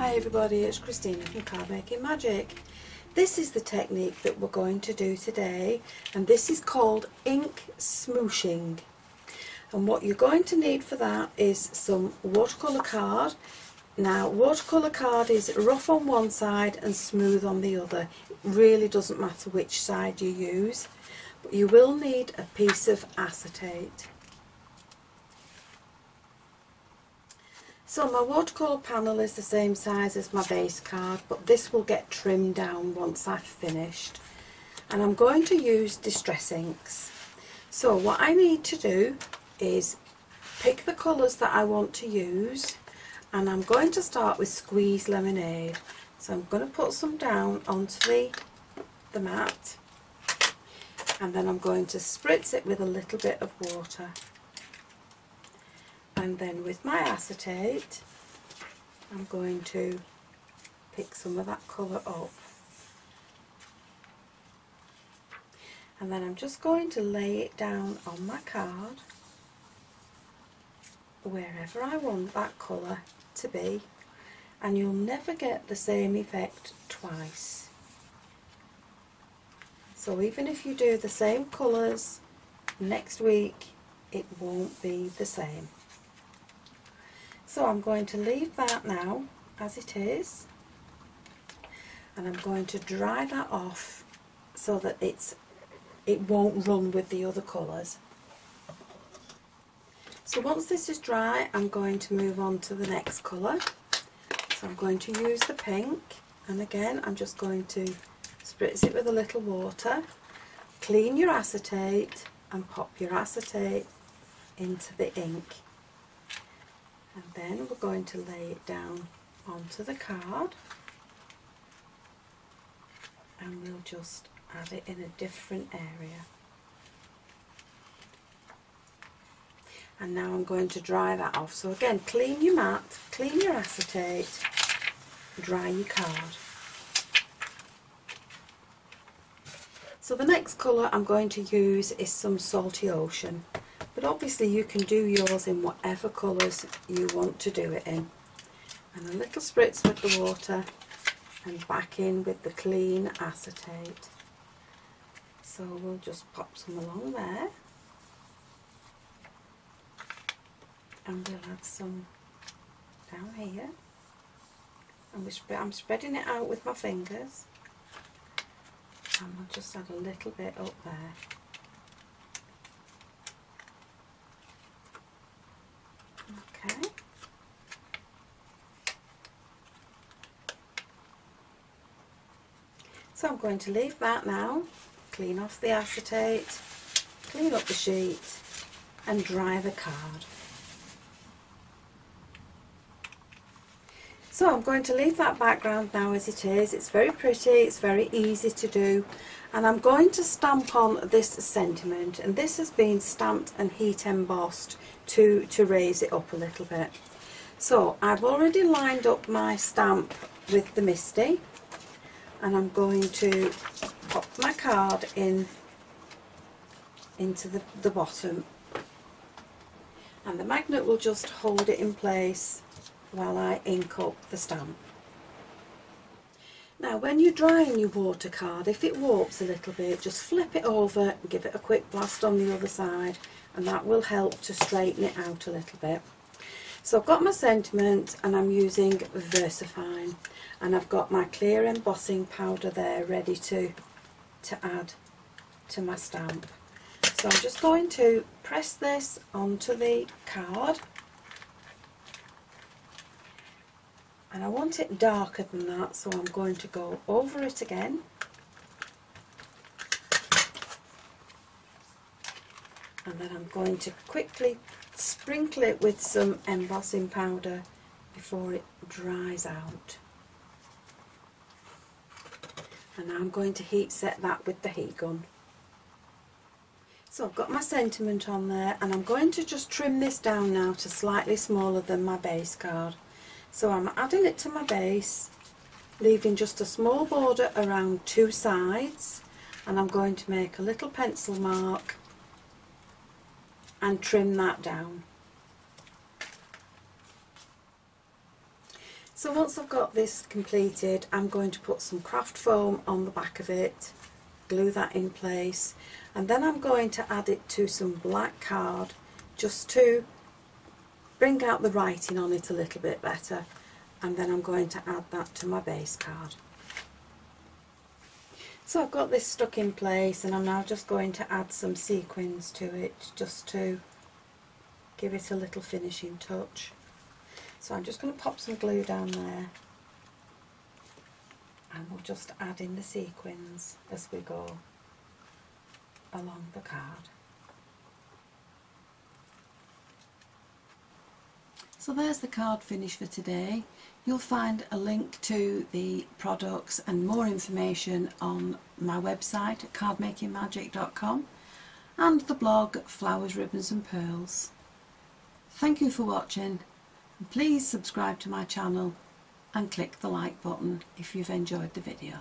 Hi everybody, it's Christina from Card Making Magic. This is the technique that we're going to do today, and this is called ink smooshing. And what you're going to need for that is some watercolour card. Now, watercolour card is rough on one side and smooth on the other. It really doesn't matter which side you use, but you will need a piece of acetate. So my watercolour panel is the same size as my base card, but this will get trimmed down once I've finished. And I'm going to use distress inks. So what I need to do is pick the colours that I want to use, and I'm going to start with Squeeze Lemonade. So I'm going to put some down onto the mat, and then I'm going to spritz it with a little bit of water. And then with my acetate, I'm going to pick some of that colour up. And then I'm just going to lay it down on my card wherever I want that colour to be. And you'll never get the same effect twice. So even if you do the same colours next week, it won't be the same. So I'm going to leave that now as it is, and I'm going to dry that off so that it won't run with the other colours. So once this is dry, I'm going to move on to the next colour. So I'm going to use the pink, and again I'm just going to spritz it with a little water, clean your acetate and pop your acetate into the ink. And then we're going to lay it down onto the card, and we'll just add it in a different area. And now I'm going to dry that off. So again, clean your mat, clean your acetate, dry your card. So the next colour I'm going to use is some Salty Ocean. But obviously you can do yours in whatever colours you want to do it in. And a little spritz with the water and back in with the clean acetate. So we'll just pop some along there. And we'll add some down here. And I'm spreading it out with my fingers. And we'll just add a little bit up there. Okay. So I'm going to leave that now, clean off the acetate, clean up the sheet and dry the card. So I'm going to leave that background now as it is. It's very pretty, it's very easy to do, and I'm going to stamp on this sentiment, and this has been stamped and heat embossed to raise it up a little bit. So I've already lined up my stamp with the Misty, and I'm going to pop my card into the bottom, and the magnet will just hold it in place while I ink up the stamp. Now when you're drying your water card, if it warps a little bit, just flip it over and give it a quick blast on the other side, and that will help to straighten it out a little bit. So I've got my sentiment, and I'm using VersaFine, and I've got my clear embossing powder there ready to add to my stamp. So I'm just going to press this onto the card, and I want it darker than that, so I'm going to go over it again. And then I'm going to quickly sprinkle it with some embossing powder before it dries out. And now I'm going to heat set that with the heat gun. So I've got my sentiment on there, and I'm going to just trim this down now to slightly smaller than my base card. So I'm adding it to my base, leaving just a small border around two sides, and I'm going to make a little pencil mark and trim that down. So once I've got this completed, I'm going to put some craft foam on the back of it, glue that in place, and then I'm going to add it to some black card just to bring out the writing on it a little bit better, and then I'm going to add that to my base card. So I've got this stuck in place, and I'm now just going to add some sequins to it just to give it a little finishing touch. So I'm just going to pop some glue down there, and we'll just add in the sequins as we go along the card. So there's the card finish for today. You'll find a link to the products and more information on my website at cardmakingmagic.com and the blog Flowers, Ribbons and Pearls. Thank you for watching, and please subscribe to my channel and click the like button if you've enjoyed the video.